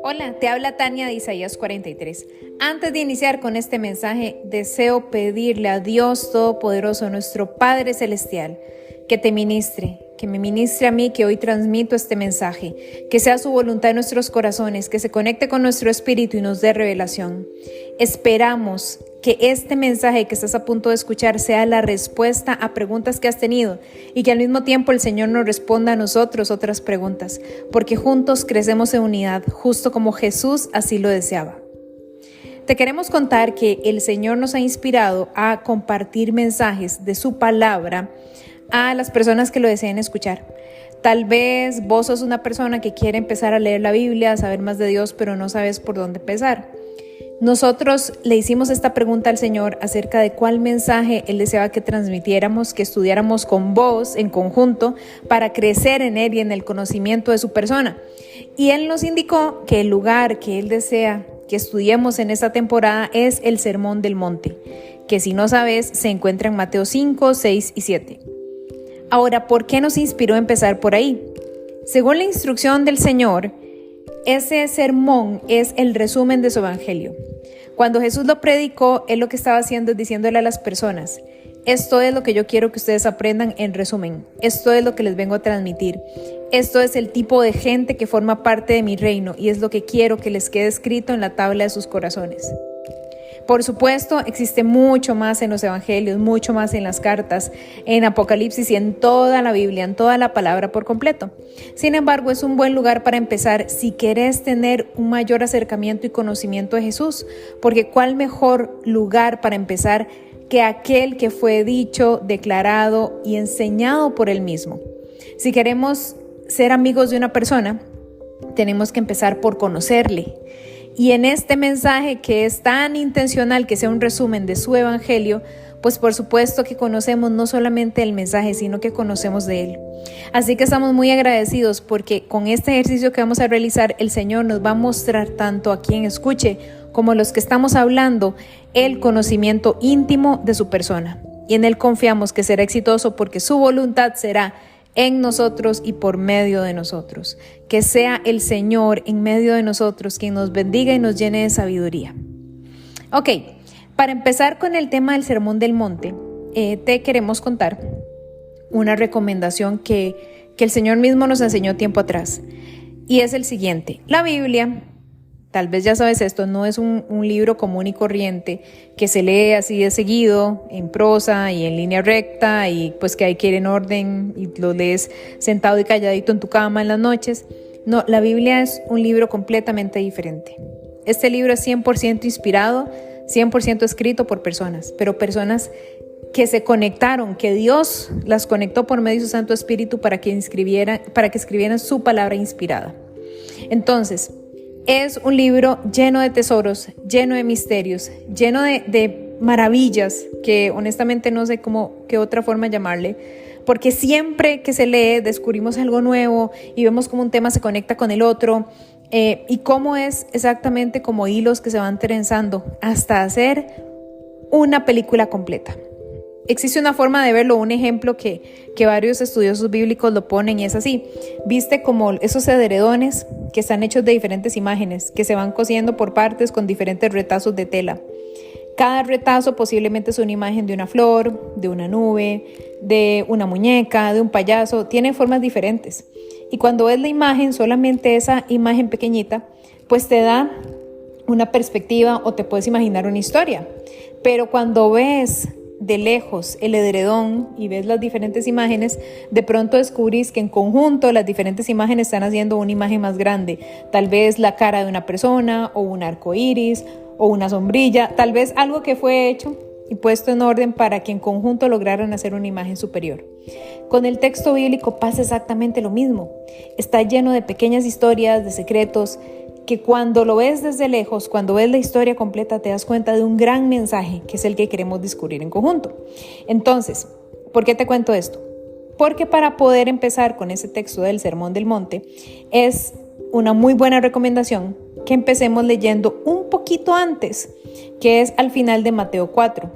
Hola, te habla Tania de Isaías 43. Antes de iniciar con este mensaje, deseo pedirle a Dios Todopoderoso, nuestro Padre Celestial, que te ministre, que me ministre a mí que hoy transmito este mensaje, que sea su voluntad en nuestros corazones, que se conecte con nuestro espíritu y nos dé revelación. Esperamos que este mensaje que estás a punto de escuchar sea la respuesta a preguntas que has tenido y que al mismo tiempo el Señor nos responda a nosotros otras preguntas, porque juntos crecemos en unidad, justo como Jesús así lo deseaba. Te queremos contar que el Señor nos ha inspirado a compartir mensajes de su palabra a las personas que lo deseen escuchar. Tal vez vos sos una persona que quiere empezar a leer la Biblia, a saber más de Dios, pero no sabes por dónde empezar. Nosotros le hicimos esta pregunta al Señor acerca de cuál mensaje Él deseaba que transmitiéramos, que estudiáramos con vos en conjunto para crecer en Él y en el conocimiento de su persona. Y Él nos indicó que el lugar que Él desea que estudiemos en esta temporada es el Sermón del Monte, que si no sabes se encuentra en Mateo 5, 6 y 7. Ahora, ¿por qué nos inspiró a empezar por ahí? Según la instrucción del Señor, ese sermón es el resumen de su evangelio. Cuando Jesús lo predicó, Él lo que estaba haciendo es diciéndole a las personas: esto es lo que yo quiero que ustedes aprendan en resumen. Esto es lo que les vengo a transmitir. Esto es el tipo de gente que forma parte de mi reino y es lo que quiero que les quede escrito en la tabla de sus corazones. Por supuesto, existe mucho más en los evangelios, mucho más en las cartas, en Apocalipsis y en toda la Biblia, en toda la palabra por completo. Sin embargo, es un buen lugar para empezar si querés tener un mayor acercamiento y conocimiento de Jesús, porque ¿cuál mejor lugar para empezar que aquel que fue dicho, declarado y enseñado por Él mismo? Si queremos ser amigos de una persona, tenemos que empezar por conocerle. Y en este mensaje que es tan intencional que sea un resumen de su evangelio, pues por supuesto que conocemos no solamente el mensaje, sino que conocemos de él. Así que estamos muy agradecidos porque con este ejercicio que vamos a realizar, el Señor nos va a mostrar tanto a quien escuche como a los que estamos hablando el conocimiento íntimo de su persona. Y en él confiamos que será exitoso porque su voluntad será en nosotros y por medio de nosotros. Que sea el Señor en medio de nosotros quien nos bendiga y nos llene de sabiduría. Ok, para empezar con el tema del Sermón del Monte, te queremos contar una recomendación que el Señor mismo nos enseñó tiempo atrás. Y es el siguiente: la Biblia, tal vez ya sabes esto, no es un libro común y corriente que se lee así de seguido, en prosa y en línea recta, y pues que hay que ir en orden y lo lees sentado y calladito en tu cama en las noches. No, la Biblia es un libro completamente diferente. Este libro es 100% inspirado, 100% escrito por personas, pero personas que se conectaron, que Dios las conectó por medio de su Santo Espíritu para que escribieran su palabra inspirada. Entonces, es un libro lleno de tesoros, lleno de misterios, lleno de maravillas que honestamente no sé qué otra forma llamarle, porque siempre que se lee descubrimos algo nuevo y vemos cómo un tema se conecta con el otro y cómo es exactamente como hilos que se van trenzando hasta hacer una película completa. Existe una forma de verlo, un ejemplo que varios estudiosos bíblicos lo ponen y es así. Viste como esos edredones que están hechos de diferentes imágenes, que se van cosiendo por partes con diferentes retazos de tela. Cada retazo posiblemente es una imagen de una flor, de una nube, de una muñeca, de un payaso. Tiene formas diferentes. Y cuando ves la imagen, solamente esa imagen pequeñita, pues te da una perspectiva o te puedes imaginar una historia. Pero cuando ves de lejos el edredón y ves las diferentes imágenes, de pronto descubrís que en conjunto las diferentes imágenes están haciendo una imagen más grande. Tal vez la cara de una persona o un arco iris o una sombrilla, tal vez algo que fue hecho y puesto en orden para que en conjunto lograran hacer una imagen superior. Con el texto bíblico pasa exactamente lo mismo. Está lleno de pequeñas historias, de secretos, que cuando lo ves desde lejos, cuando ves la historia completa, te das cuenta de un gran mensaje que es el que queremos descubrir en conjunto. Entonces, ¿por qué te cuento esto? Porque para poder empezar con ese texto del Sermón del Monte, es una muy buena recomendación que empecemos leyendo un poquito antes, que es al final de Mateo 4,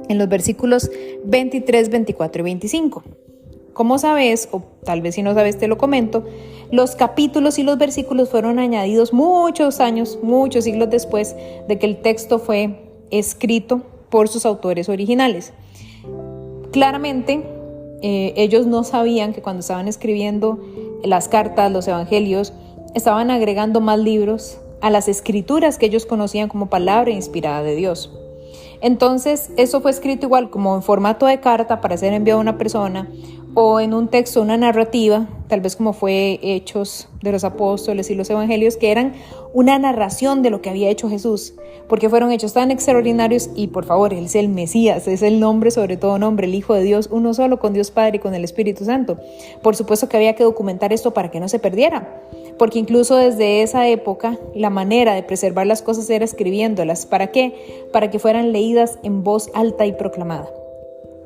en los versículos 23, 24 y 25. Como sabes, o tal vez si no sabes te lo comento, los capítulos y los versículos fueron añadidos muchos años, muchos siglos después de que el texto fue escrito por sus autores originales. Claramente, ellos no sabían que cuando estaban escribiendo las cartas, los evangelios, estaban agregando más libros a las escrituras que ellos conocían como palabra inspirada de Dios. Entonces, eso fue escrito igual como en formato de carta para ser enviado a una persona, o en un texto, una narrativa, tal vez como fue Hechos de los Apóstoles y los Evangelios, que eran una narración de lo que había hecho Jesús, porque fueron hechos tan extraordinarios. Y por favor, Él es el Mesías, es el nombre sobre todo nombre, el Hijo de Dios, uno solo con Dios Padre y con el Espíritu Santo. Por supuesto que había que documentar esto para que no se perdiera, porque incluso desde esa época la manera de preservar las cosas era escribiéndolas. ¿Para qué? Para que fueran leídas en voz alta y proclamada.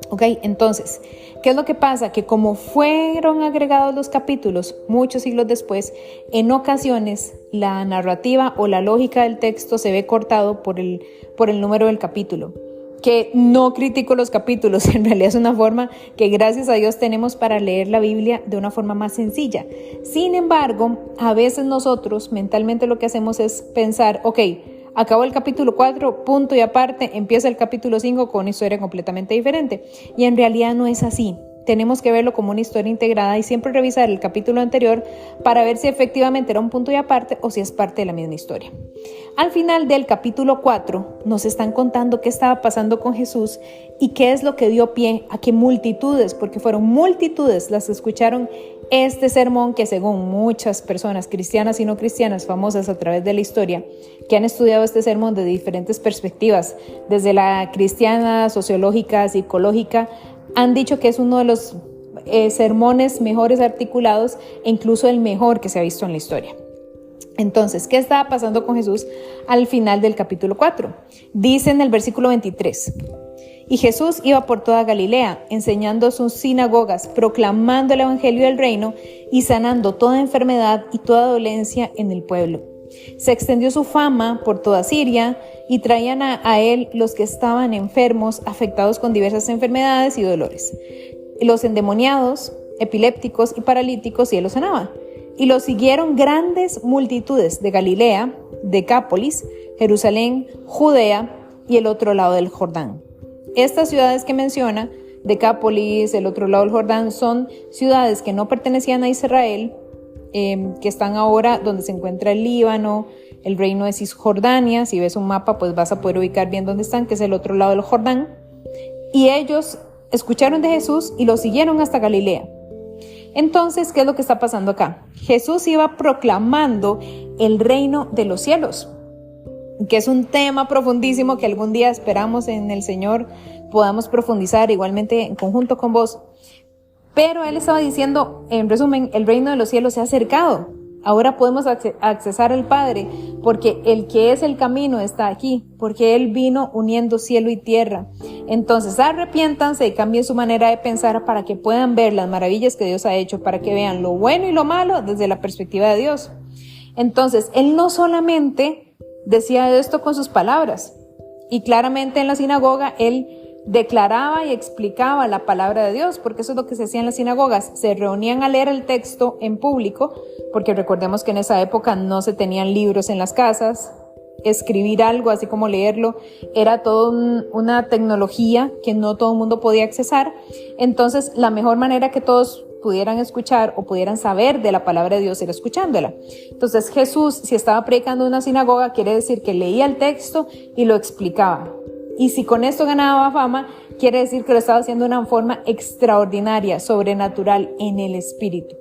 Ok, entonces, ¿qué es lo que pasa? Que como fueron agregados los capítulos muchos siglos después, en ocasiones la narrativa o la lógica del texto se ve cortado por el número del capítulo. Que no critico los capítulos, en realidad es una forma que gracias a Dios tenemos para leer la Biblia de una forma más sencilla. Sin embargo, a veces nosotros mentalmente lo que hacemos es pensar, ok, acabó el capítulo 4, punto y aparte, empieza el capítulo 5 con una historia completamente diferente. Y en realidad no es así. Tenemos que verlo como una historia integrada y siempre revisar el capítulo anterior para ver si efectivamente era un punto y aparte o si es parte de la misma historia. Al final del capítulo 4 nos están contando qué estaba pasando con Jesús y qué es lo que dio pie a que multitudes, porque fueron multitudes las que escucharon este sermón que según muchas personas cristianas y no cristianas famosas a través de la historia, que han estudiado este sermón de diferentes perspectivas, desde la cristiana, sociológica, psicológica, han dicho que es uno de los sermones mejores articulados e incluso el mejor que se ha visto en la historia. Entonces, ¿qué estaba pasando con Jesús al final del capítulo 4? Dice en el versículo 23, y Jesús iba por toda Galilea, enseñando sus sinagogas, proclamando el evangelio del reino y sanando toda enfermedad y toda dolencia en el pueblo. Se extendió su fama por toda Siria y traían a él los que estaban enfermos, afectados con diversas enfermedades y dolores. Los endemoniados, epilépticos y paralíticos, y él los sanaba. Y lo siguieron grandes multitudes de Galilea, Decápolis, Jerusalén, Judea y el otro lado del Jordán. Estas ciudades que menciona, Decápolis, el otro lado del Jordán, son ciudades que no pertenecían a Israel, que están ahora donde se encuentra el Líbano, el reino de Cisjordania. Si ves un mapa, pues vas a poder ubicar bien dónde están, que es el otro lado del Jordán. Y ellos escucharon de Jesús y lo siguieron hasta Galilea. Entonces, ¿qué es lo que está pasando acá? Jesús iba proclamando el reino de los cielos, que es un tema profundísimo que algún día esperamos en el Señor podamos profundizar igualmente en conjunto con vos. Pero él estaba diciendo, en resumen, el reino de los cielos se ha acercado. Ahora podemos accesar al Padre, porque el que es el camino está aquí, porque Él vino uniendo cielo y tierra. Entonces, arrepiéntanse y cambien su manera de pensar para que puedan ver las maravillas que Dios ha hecho, para que vean lo bueno y lo malo desde la perspectiva de Dios. Entonces, Él no solamente decía esto con sus palabras, y claramente en la sinagoga Él declaraba y explicaba la palabra de Dios, porque eso es lo que se hacía en las sinagogas. Se reunían a leer el texto en público, porque recordemos que en esa época no se tenían libros en las casas. Escribir algo, así como leerlo, era toda una tecnología que no todo el mundo podía accesar. Entonces, la mejor manera que todos pudieran escuchar o pudieran saber de la palabra de Dios era escuchándola. Entonces, Jesús, si estaba predicando en una sinagoga, quiere decir que leía el texto y lo explicaba. Y si con esto ganaba fama, quiere decir que lo estaba haciendo de una forma extraordinaria, sobrenatural en el espíritu.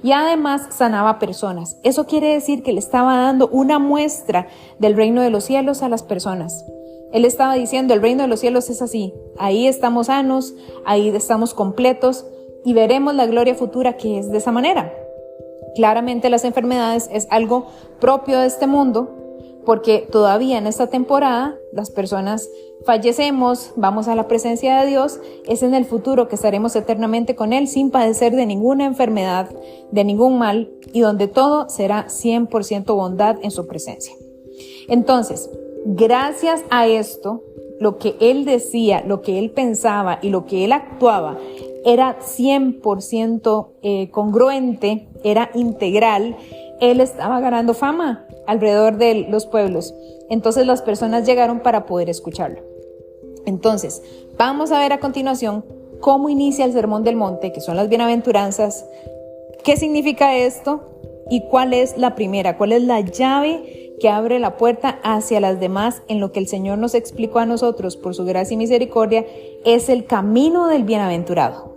Y además sanaba personas. Eso quiere decir que le estaba dando una muestra del reino de los cielos a las personas. Él estaba diciendo, el reino de los cielos es así. Ahí estamos sanos, ahí estamos completos y veremos la gloria futura que es de esa manera. Claramente las enfermedades es algo propio de este mundo, porque todavía en esta temporada las personas fallecemos, vamos a la presencia de Dios, es en el futuro que estaremos eternamente con Él sin padecer de ninguna enfermedad, de ningún mal, y donde todo será 100% bondad en su presencia. Entonces, gracias a esto, lo que Él decía, lo que Él pensaba y lo que Él actuaba era 100% congruente, era integral, él estaba ganando fama alrededor de los pueblos. Entonces las personas llegaron para poder escucharlo. Entonces, vamos a ver a continuación cómo inicia el Sermón del Monte, que son las bienaventuranzas, qué significa esto y cuál es la primera, cuál es la llave que abre la puerta hacia las demás en lo que el Señor nos explicó a nosotros por su gracia y misericordia, es el camino del bienaventurado.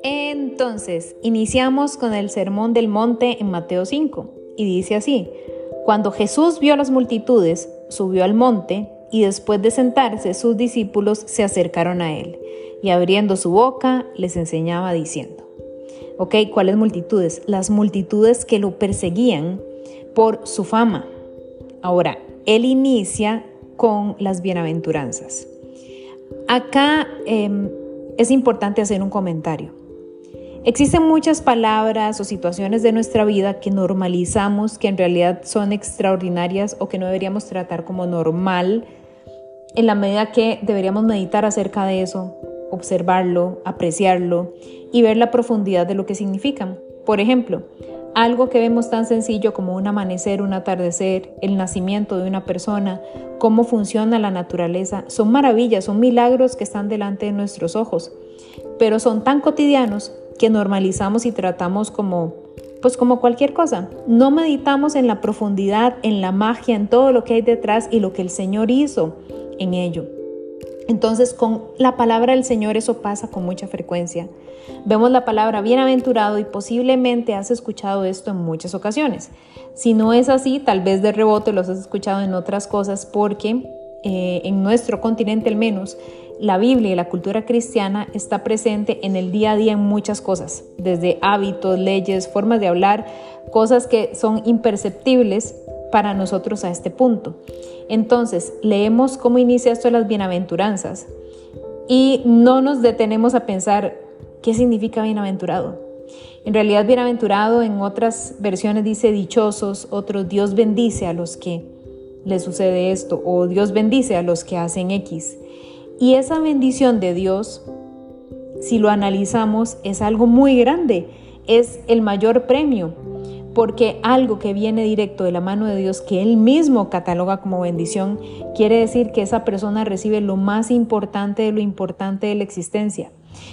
Entonces, iniciamos con el Sermón del Monte en Mateo 5 y dice así: cuando Jesús vio a las multitudes, subió al monte y después de sentarse, sus discípulos se acercaron a él y abriendo su boca les enseñaba diciendo. ¿Cuáles multitudes? Las multitudes que lo perseguían por su fama. Ahora, él inicia con las bienaventuranzas. Acá es importante hacer un comentario. Existen muchas palabras o situaciones de nuestra vida que normalizamos, que en realidad son extraordinarias o que no deberíamos tratar como normal, en la medida que deberíamos meditar acerca de eso, observarlo, apreciarlo y ver la profundidad de lo que significan. Por ejemplo, algo que vemos tan sencillo como un amanecer, un atardecer, el nacimiento de una persona, cómo funciona la naturaleza, son maravillas, son milagros que están delante de nuestros ojos, pero son tan cotidianos que normalizamos y tratamos como cualquier cosa. No meditamos en la profundidad, en la magia, en todo lo que hay detrás y lo que el Señor hizo en ello. Entonces, con la palabra del Señor eso pasa con mucha frecuencia. Vemos la palabra bienaventurado y posiblemente has escuchado esto en muchas ocasiones. Si no es así, tal vez de rebote los has escuchado en otras cosas porque en nuestro continente al menos, la Biblia y la cultura cristiana está presente en el día a día en muchas cosas, desde hábitos, leyes, formas de hablar, cosas que son imperceptibles para nosotros a este punto. Entonces, leemos cómo inicia esto de las bienaventuranzas y no nos detenemos a pensar qué significa bienaventurado. En realidad, bienaventurado en otras versiones dice dichosos, otros Dios bendice a los que les sucede esto o Dios bendice a los que hacen X. Y esa bendición de Dios, si lo analizamos, es algo muy grande, es el mayor premio, porque algo que viene directo de la mano de Dios, que Él mismo cataloga como bendición, quiere decir que esa persona recibe lo más importante de lo importante de la existencia.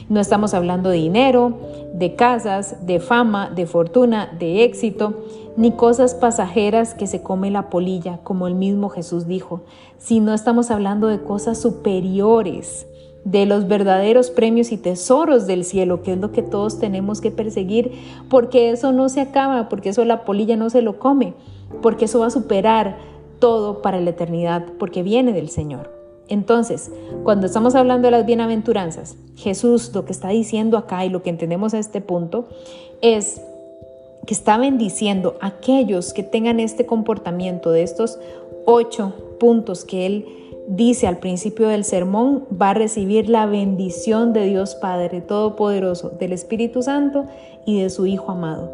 No estamos hablando de dinero, de casas, de fama, de fortuna, de éxito, ni cosas pasajeras que se come la polilla, como el mismo Jesús dijo, sino estamos hablando de cosas superiores, de los verdaderos premios y tesoros del cielo, que es lo que todos tenemos que perseguir, porque eso no se acaba, porque eso la polilla no se lo come, porque eso va a superar todo para la eternidad, porque viene del Señor. Entonces, cuando estamos hablando de las bienaventuranzas, Jesús lo que está diciendo acá y lo que entendemos a este punto es que está bendiciendo a aquellos que tengan este comportamiento de estos 8 puntos que Él dice al principio del sermón. Va a recibir la bendición de Dios Padre Todopoderoso, del Espíritu Santo y de su Hijo amado.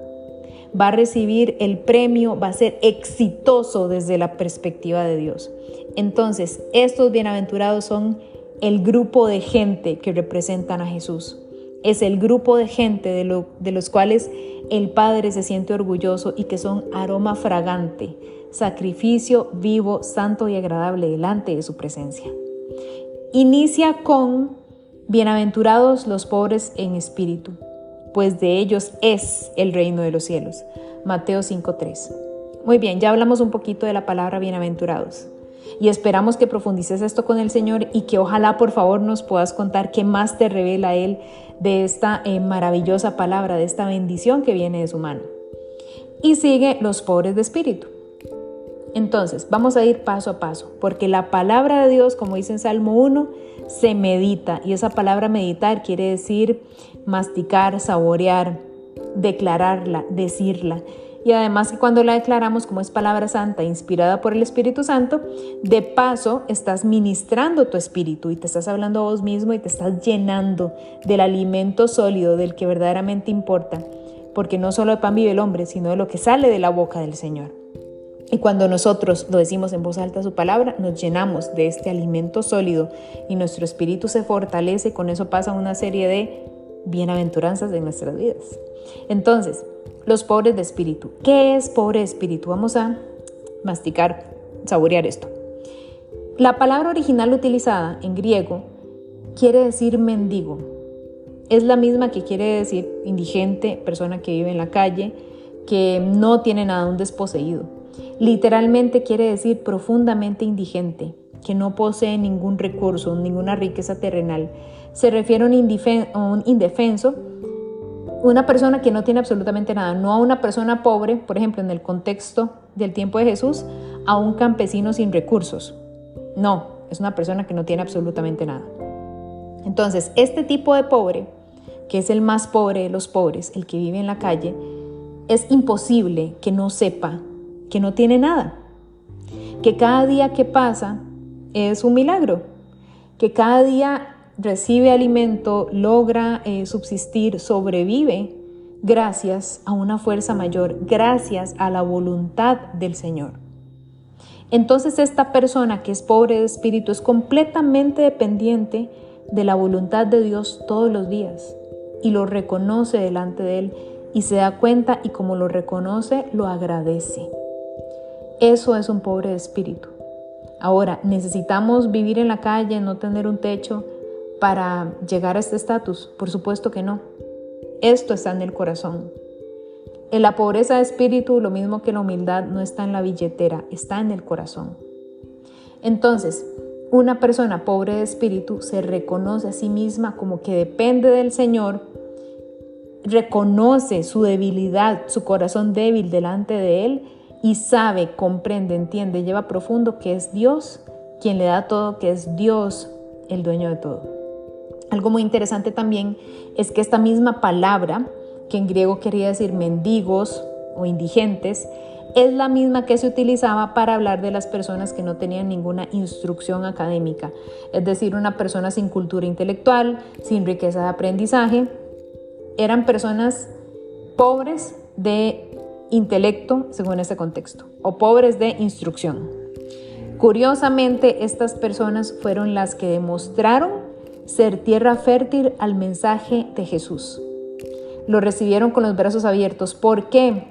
Va a recibir el premio, va a ser exitoso desde la perspectiva de Dios. Entonces, estos bienaventurados son el grupo de gente que representan a Jesús. Es el grupo de gente de los cuales el Padre se siente orgulloso y que son aroma fragante, sacrificio vivo, santo y agradable delante de su presencia. Inicia con bienaventurados los pobres en espíritu, pues de ellos es el reino de los cielos. Mateo 5:3. Muy bien, ya hablamos un poquito de la palabra bienaventurados y esperamos que profundices esto con el Señor y que ojalá por favor nos puedas contar qué más te revela Él de esta maravillosa palabra, de esta bendición que viene de su mano. Y sigue los pobres de espíritu. Entonces, vamos a ir paso a paso, porque la palabra de Dios, como dice en Salmo 1, se medita, y esa palabra meditar quiere decir masticar, saborear, declararla, decirla. Y además que cuando la declaramos como es palabra santa, inspirada por el Espíritu Santo, de paso estás ministrando tu espíritu y te estás hablando a vos mismo y te estás llenando del alimento sólido, del que verdaderamente importa. porque no solo de pan vive el hombre, sino de lo que sale de la boca del Señor. Y cuando nosotros lo decimos en voz alta su palabra, nos llenamos de este alimento sólido y nuestro espíritu se fortalece. Con eso pasa una serie de bienaventuranzas en nuestras vidas. Entonces, los pobres de espíritu. ¿Qué es pobre de espíritu? Vamos a masticar, saborear esto. La palabra original utilizada en griego quiere decir mendigo. Es la misma que quiere decir indigente, persona que vive en la calle, que no tiene nada, un desposeído. Literalmente quiere decir profundamente indigente, que no posee ningún recurso, ninguna riqueza terrenal. Se refiere a un indefenso, una persona que no tiene absolutamente nada, no a una persona pobre, por ejemplo, en el contexto del tiempo de Jesús, a un campesino sin recursos. No, es una persona que no tiene absolutamente nada. Entonces, este tipo de pobre, que es el más pobre de los pobres, el que vive en la calle, es imposible que no sepa que no tiene nada, que cada día que pasa es un milagro, que cada día recibe alimento, logra subsistir, sobrevive gracias a una fuerza mayor, gracias a la voluntad del Señor. Entonces esta persona que es pobre de espíritu es completamente dependiente de la voluntad de Dios todos los días y lo reconoce delante de Él y se da cuenta y como lo reconoce, lo agradece. Eso es un pobre de espíritu. Ahora, ¿necesitamos vivir en la calle, no tener un techo para llegar a este estatus? Por supuesto que no. Esto está en el corazón. En la pobreza de espíritu, lo mismo que la humildad, no está en la billetera, está en el corazón. Entonces, una persona pobre de espíritu se reconoce a sí misma como que depende del Señor, reconoce su debilidad, su corazón débil delante de Él y sabe, comprende, entiende, lleva profundo que es Dios quien le da todo, que es Dios el dueño de todo. Algo muy interesante también es que esta misma palabra, que en griego quería decir mendigos o indigentes, es la misma que se utilizaba para hablar de las personas que no tenían ninguna instrucción académica, es decir, una persona sin cultura intelectual, sin riqueza de aprendizaje. Eran personas pobres de intelecto, según este contexto, o pobres de instrucción. Curiosamente, estas personas fueron las que demostraron ser tierra fértil al mensaje de Jesús. Lo recibieron con los brazos abiertos. ¿Por qué?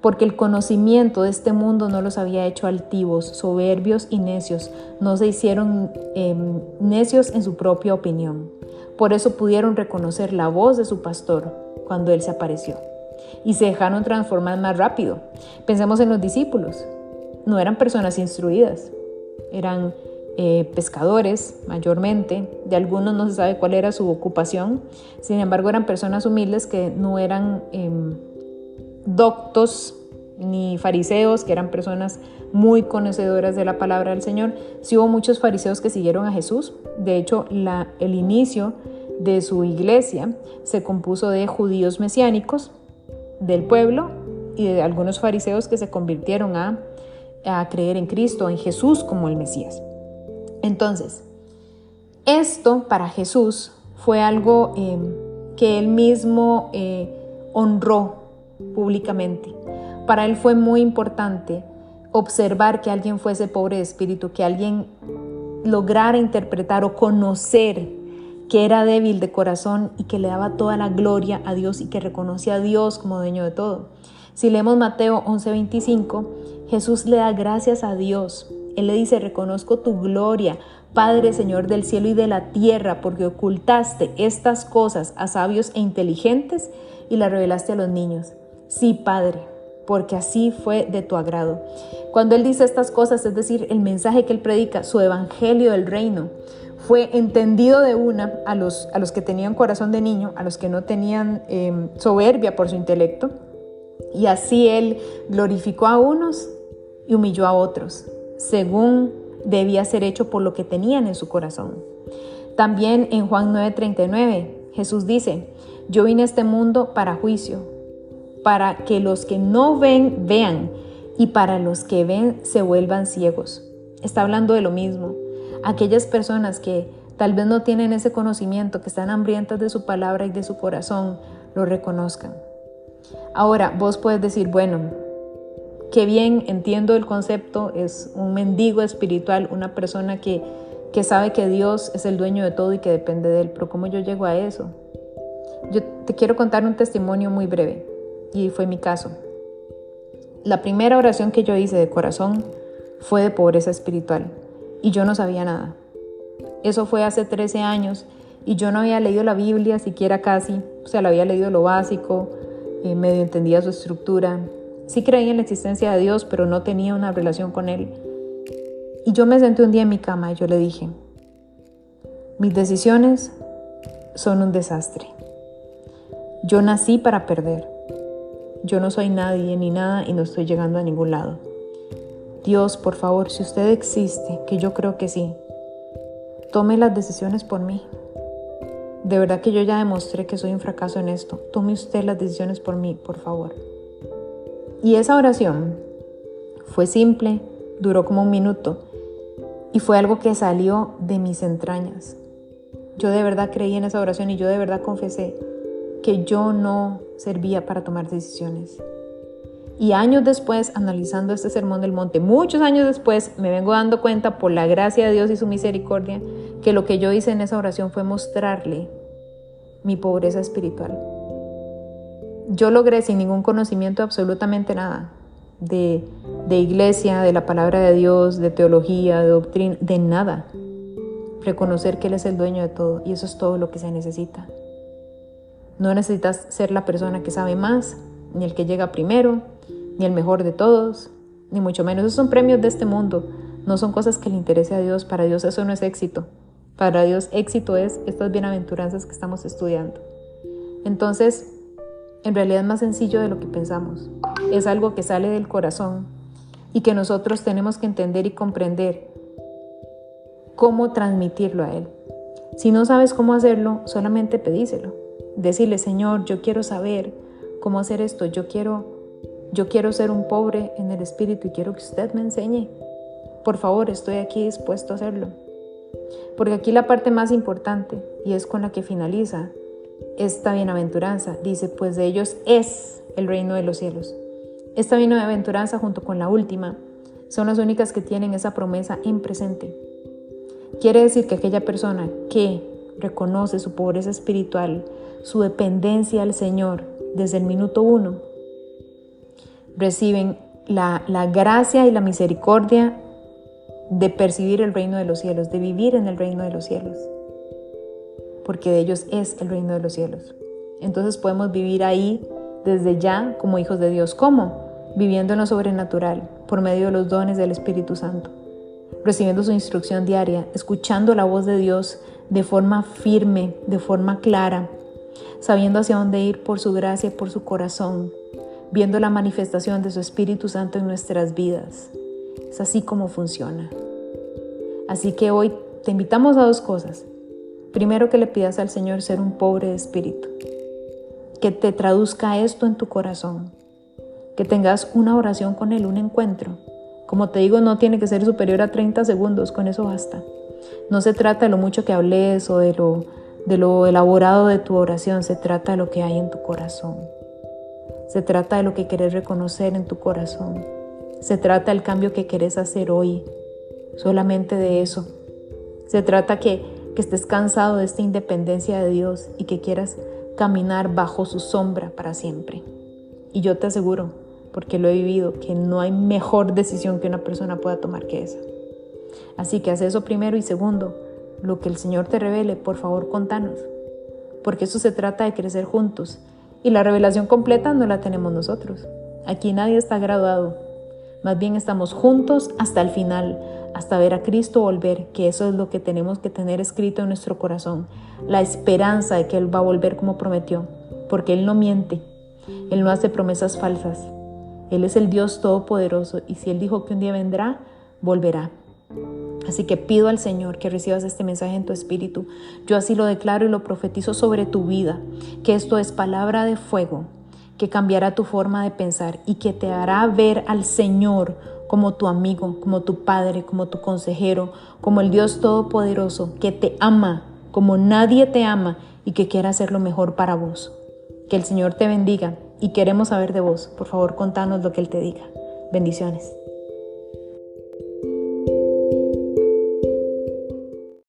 Porque el conocimiento de este mundo no los había hecho altivos, soberbios y necios. No se hicieron necios en su propia opinión. Por eso pudieron reconocer la voz de su pastor cuando él se apareció. Y se dejaron transformar más rápido. Pensemos en los discípulos. No eran personas instruidas. Eran pescadores mayormente. De algunos no se sabe cuál era su ocupación. Sin embargo, eran personas humildes que no eran doctos ni fariseos, que eran personas muy conocedoras de la palabra del Señor. Sí hubo muchos fariseos que siguieron a Jesús. De hecho, el inicio de su iglesia se compuso de judíos mesiánicos del pueblo y de algunos fariseos que se convirtieron a creer en Cristo, en Jesús como el Mesías. Entonces, esto para Jesús fue algo que él mismo honró públicamente. Para él fue muy importante observar que alguien fuese pobre de espíritu, que alguien lograra interpretar o conocer que era débil de corazón y que le daba toda la gloria a Dios y que reconocía a Dios como dueño de todo. Si leemos Mateo 11:25, Jesús le da gracias a Dios. Él le dice: reconozco tu gloria, Padre, Señor del cielo y de la tierra, porque ocultaste estas cosas a sabios e inteligentes y las revelaste a los niños. Sí, Padre, porque así fue de tu agrado. Cuando él dice estas cosas, es decir, el mensaje que él predica, su evangelio del reino, fue entendido de una a los que tenían corazón de niño, a los que no tenían soberbia por su intelecto. Y así él glorificó a unos y humilló a otros, según debía ser hecho por lo que tenían en su corazón. También en Juan 9:39, Jesús dice: yo vine a este mundo para juicio, para que los que no ven, vean, y para los que ven, se vuelvan ciegos. Está hablando de lo mismo. Aquellas personas que tal vez no tienen ese conocimiento, que están hambrientas de su palabra y de su corazón, lo reconozcan. Ahora, vos puedes decir, bueno, qué bien, entiendo el concepto, es un mendigo espiritual, una persona que sabe que Dios es el dueño de todo y que depende de Él, pero ¿cómo yo llego a eso? Yo te quiero contar un testimonio muy breve, y fue mi caso. La primera oración que yo hice de corazón fue de pobreza espiritual, y yo no sabía nada. Eso fue hace 13 años, y yo no había leído la Biblia siquiera casi, o sea, la había leído lo básico, medio entendía su estructura. Sí creía en la existencia de Dios, pero no tenía una relación con Él. Y yo me senté un día en mi cama y yo le dije, mis decisiones son un desastre. Yo nací para perder. Yo no soy nadie ni nada y no estoy llegando a ningún lado. Dios, por favor, si usted existe, que yo creo que sí, tome las decisiones por mí. De verdad que yo ya demostré que soy un fracaso en esto. Tome usted las decisiones por mí, por favor. Y esa oración fue simple, duró como 1 minuto y fue algo que salió de mis entrañas. Yo de verdad creí en esa oración y yo de verdad confesé que yo no servía para tomar decisiones. Y años después, analizando este sermón del monte, muchos años después, me vengo dando cuenta por la gracia de Dios y su misericordia que lo que yo hice en esa oración fue mostrarle mi pobreza espiritual. Yo logré sin ningún conocimiento absolutamente nada de iglesia, de la palabra de Dios, de teología, de doctrina, de nada. Reconocer que Él es el dueño de todo y eso es todo lo que se necesita. No necesitas ser la persona que sabe más, ni el que llega primero, ni el mejor de todos, ni mucho menos. Esos son premios de este mundo, no son cosas que le interese a Dios. Para Dios eso no es éxito. Para Dios éxito es estas bienaventuranzas que estamos estudiando. Entonces, en realidad es más sencillo de lo que pensamos. Es algo que sale del corazón y que nosotros tenemos que entender y comprender cómo transmitirlo a Él. Si no sabes cómo hacerlo, solamente pedíselo. Decirle, Señor, yo quiero saber cómo hacer esto. Yo quiero ser un pobre en el espíritu y quiero que usted me enseñe. Por favor, estoy aquí dispuesto a hacerlo. Porque aquí la parte más importante, y es con la que finaliza esta bienaventuranza, dice, pues de ellos es el reino de los cielos. Esta bienaventuranza junto con la última son las únicas que tienen esa promesa en presente. Quiere decir que aquella persona que reconoce su pobreza espiritual, su dependencia al Señor desde el minuto 1, reciben la gracia y la misericordia de percibir el reino de los cielos, de vivir en el reino de los cielos, porque de ellos es el reino de los cielos. Entonces podemos vivir ahí desde ya como hijos de Dios. ¿Cómo? Viviendo en lo sobrenatural, por medio de los dones del Espíritu Santo, recibiendo su instrucción diaria, escuchando la voz de Dios de forma firme, de forma clara, sabiendo hacia dónde ir por su gracia y por su corazón, viendo la manifestación de su Espíritu Santo en nuestras vidas. Es así como funciona. Así que hoy te invitamos a 2 cosas. Primero, que le pidas al Señor ser un pobre de espíritu, que te traduzca esto en tu corazón, que tengas una oración con Él, un encuentro. Como te digo, no tiene que ser superior a 30 segundos, con eso basta. No se trata de lo mucho que hables o de lo elaborado de tu oración, se trata de lo que hay en tu corazón. Se trata de lo que querés reconocer en tu corazón. Se trata del cambio que querés hacer hoy, solamente de eso. Se trata que estés cansado de esta independencia de Dios y que quieras caminar bajo su sombra para siempre. Y yo te aseguro, porque lo he vivido, que no hay mejor decisión que una persona pueda tomar que esa. Así que haz eso primero y segundo, lo que el Señor te revele, por favor, contanos, porque eso se trata de crecer juntos y la revelación completa no la tenemos nosotros. Aquí nadie está graduado, más bien estamos juntos hasta el final, hasta ver a Cristo volver, que eso es lo que tenemos que tener escrito en nuestro corazón, la esperanza de que Él va a volver como prometió, porque Él no miente, Él no hace promesas falsas, Él es el Dios Todopoderoso y si Él dijo que un día vendrá, volverá. Así que pido al Señor que recibas este mensaje en tu espíritu. Yo así lo declaro y lo profetizo sobre tu vida, que esto es palabra de fuego, que cambiará tu forma de pensar y que te hará ver al Señor como tu amigo, como tu Padre, como tu consejero, como el Dios Todopoderoso, que te ama como nadie te ama y que quiere hacer lo mejor para vos. Que el Señor te bendiga y queremos saber de vos. Por favor, contanos lo que Él te diga. Bendiciones.